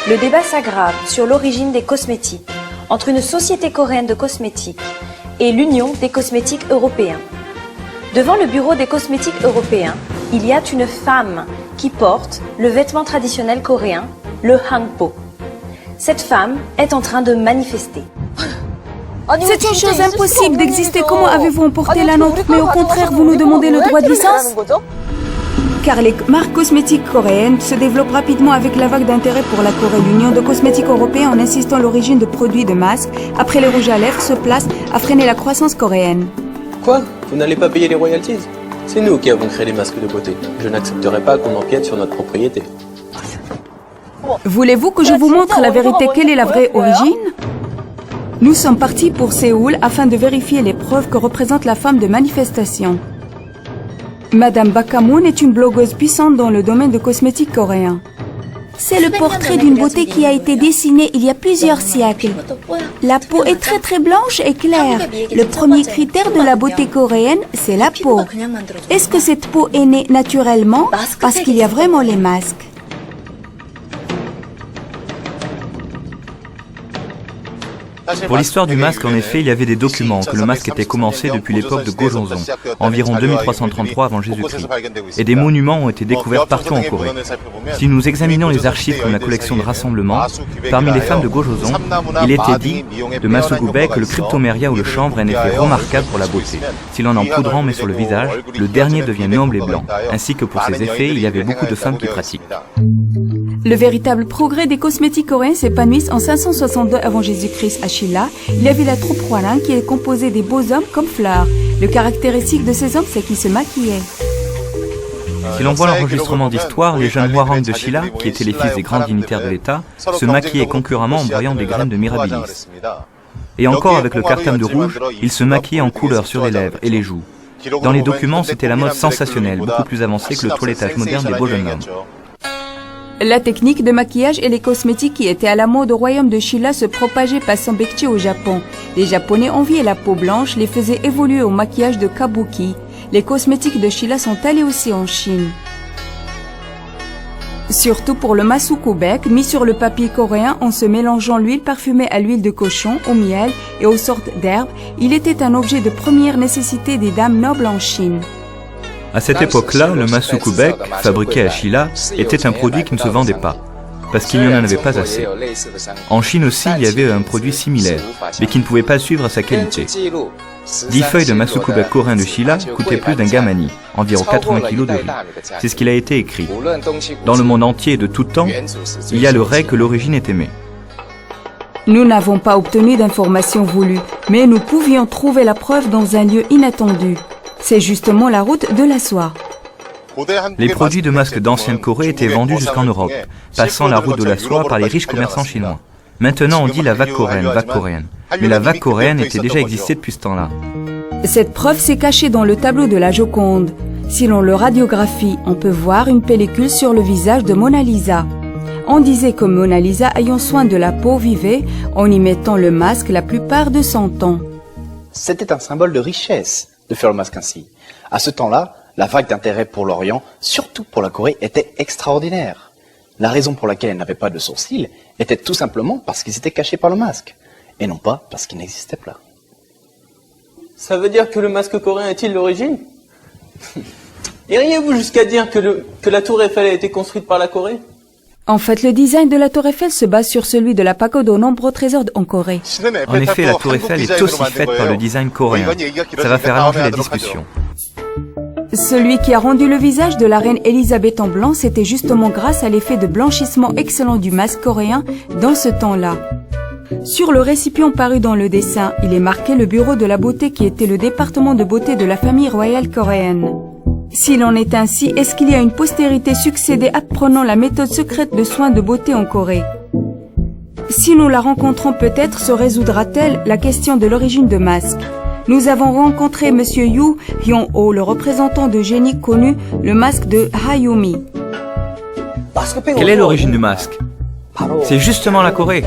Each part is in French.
Le débat s'aggrave sur l'origine des cosmétiques entre une société coréenne de cosmétiques et l'Union des cosmétiques européens. Devant le bureau des cosmétiques européens, il y a une femme qui porte le vêtement traditionnel coréen, le hanbok. Cette femme est en train de manifester. C'est une chose impossible d'exister. Comment avez-vous emporté la nôtre? Mais au contraire, vous nous demandez le droit de licence? Car les marques cosmétiques coréennes se développent rapidement avec la vague d'intérêt pour la Corée. L'Union de cosmétiques européens, en insistant l'origine de produits de masques, après les rouges à lèvres, se place à freiner la croissance coréenne. Quoi? Vous n'allez pas payer les royalties? C'est nous qui avons créé les masques de beauté. Je n'accepterai pas qu'on empiète sur notre propriété. Voulez-vous que je vous montre la vérité? Quelle est la vraie origine? Nous sommes partis pour Séoul afin de vérifier les preuves que représente la femme de manifestation. Madame Bakamoon est une blogueuse puissante dans le domaine de cosmétiques coréens. C'est le portrait d'une beauté qui a été dessinée il y a plusieurs siècles. La peau est très blanche et claire. Le premier critère de la beauté coréenne, c'est la peau. Est-ce que cette peau est née naturellement? Parce qu'il y a vraiment les masques. Pour l'histoire du masque, en effet, il y avait des documents que le masque était commencé depuis l'époque de Gojonson, environ 2333 avant Jésus-Christ. Et des monuments ont été découverts partout en Corée. Si nous examinons les archives comme la collection de rassemblement, parmi les femmes de Gojonson, il était dit de Masugube que le cryptoméria ou le chanvre est un effet remarquable pour la beauté. Si l'on en poudrant met sur le visage, le dernier devient noble et blanc. Ainsi que pour ces effets, il y avait beaucoup de femmes qui pratiquent. Le véritable progrès des cosmétiques coréens s'épanouit en 562 avant Jésus-Christ à Shilla. Il y avait la troupe Hwarang qui est composée des beaux hommes comme fleurs. Le caractéristique de ces hommes, c'est qu'ils se maquillaient. Si l'on voit l'enregistrement d'histoire, les jeunes Hwarang de Shilla, qui étaient les fils des grands dignitaires de l'État, se maquillaient concurremment en broyant des graines de mirabilis. Et encore avec le cartame de rouge, ils se maquillaient en couleur sur les lèvres et les joues. Dans les documents, c'était la mode sensationnelle, beaucoup plus avancée que le toilettage moderne des beaux jeunes hommes. La technique de maquillage et les cosmétiques qui étaient à la mode au royaume de Shilla se propageaient par Sambekchi au Japon. Les Japonais enviaient la peau blanche, les faisaient évoluer au maquillage de Kabuki. Les cosmétiques de Shilla sont allés aussi en Chine. Surtout pour le masukubek, mis sur le papier coréen en se mélangeant l'huile parfumée à l'huile de cochon, au miel et aux sortes d'herbes, il était un objet de première nécessité des dames nobles en Chine. À cette époque-là, le masukubek, fabriqué à Shilla, était un produit qui ne se vendait pas, parce qu'il n'y en avait pas assez. En Chine aussi, il y avait un produit similaire, mais qui ne pouvait pas suivre sa qualité. 10 feuilles de masukubek coréen de Shilla coûtaient plus d'un gamani, environ 80 kg de riz. C'est ce qu'il a été écrit. Dans le monde entier de tout temps, il y a le ray que l'origine est aimée. Nous n'avons pas obtenu d'informations voulues, mais nous pouvions trouver la preuve dans un lieu inattendu. C'est justement la route de la soie. Les produits de masques d'ancienne Corée étaient vendus jusqu'en Europe, passant la route de la soie par les riches commerçants chinois. Maintenant on dit la vague coréenne. Mais la vague coréenne était déjà existée depuis ce temps-là. Cette preuve s'est cachée dans le tableau de la Joconde. Si l'on le radiographie, on peut voir une pellicule sur le visage de Mona Lisa. On disait que Mona Lisa, ayant soin de la peau, vivait en y mettant le masque la plupart de son temps. C'était un symbole de richesse de faire le masque ainsi. À ce temps-là, la vague d'intérêt pour l'Orient, surtout pour la Corée, était extraordinaire. La raison pour laquelle elle n'avait pas de sourcils était tout simplement parce qu'ils étaient cachés par le masque, et non pas parce qu'ils n'existaient pas. Ça veut dire que le masque coréen est-il l'origine? Iriez-vous jusqu'à dire que la tour Eiffel a été construite par la Corée? En fait, le design de la tour Eiffel se base sur celui de la pagode aux nombreux trésors en Corée. En effet, la tour Eiffel est aussi faite par le design coréen. Ça va faire allonger la discussion. Celui qui a rendu le visage de la reine Elisabeth en blanc, c'était justement grâce à l'effet de blanchissement excellent du masque coréen dans ce temps-là. Sur le récipient paru dans le dessin, il est marqué le bureau de la beauté qui était le département de beauté de la famille royale coréenne. S'il en est ainsi, est-ce qu'il y a une postérité succédée apprenant la méthode secrète de soins de beauté en Corée? Si nous la rencontrons, peut-être se résoudra-t-elle la question de l'origine de masque. Nous avons rencontré M. Yu Hyung-ho, le représentant de génie connu, le masque de Hayumi. Quelle est l'origine du masque? C'est justement la Corée.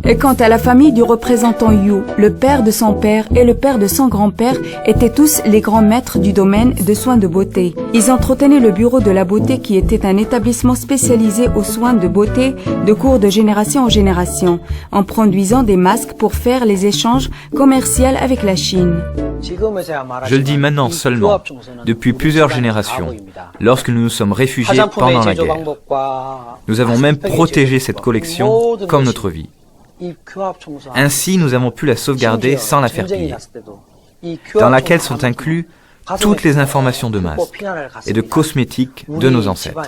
Et quant à la famille du représentant Yu, le père de son père et le père de son grand-père étaient tous les grands maîtres du domaine de soins de beauté. Ils entretenaient le bureau de la beauté qui était un établissement spécialisé aux soins de beauté de cours de génération en génération, en produisant des masques pour faire les échanges commerciaux avec la Chine. Je le dis maintenant seulement, depuis plusieurs générations, lorsque nous nous sommes réfugiés pendant la guerre. Nous avons même protégé cette collection comme notre vie. Ainsi, nous avons pu la sauvegarder sans la faire piller, dans laquelle sont inclus toutes les informations de masques et de cosmétiques de nos ancêtres.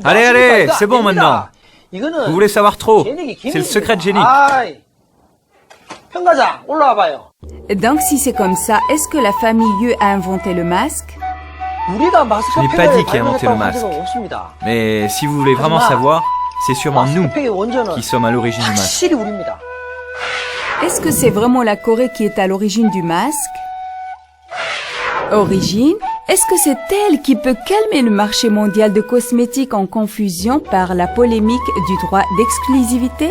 Allez, allez, c'est bon maintenant. Vous voulez savoir trop? C'est le secret de génie. Donc si c'est comme ça, est-ce que la famille Yu a inventé le masque? Je n'ai pas dit qui a inventé le masque. Mais si vous voulez vraiment savoir, c'est sûrement nous qui sommes à l'origine du masque. Est-ce que c'est vraiment la Corée qui est à l'origine du masque? Origine? Est-ce que c'est elle qui peut calmer le marché mondial de cosmétiques en confusion par la polémique du droit d'exclusivité?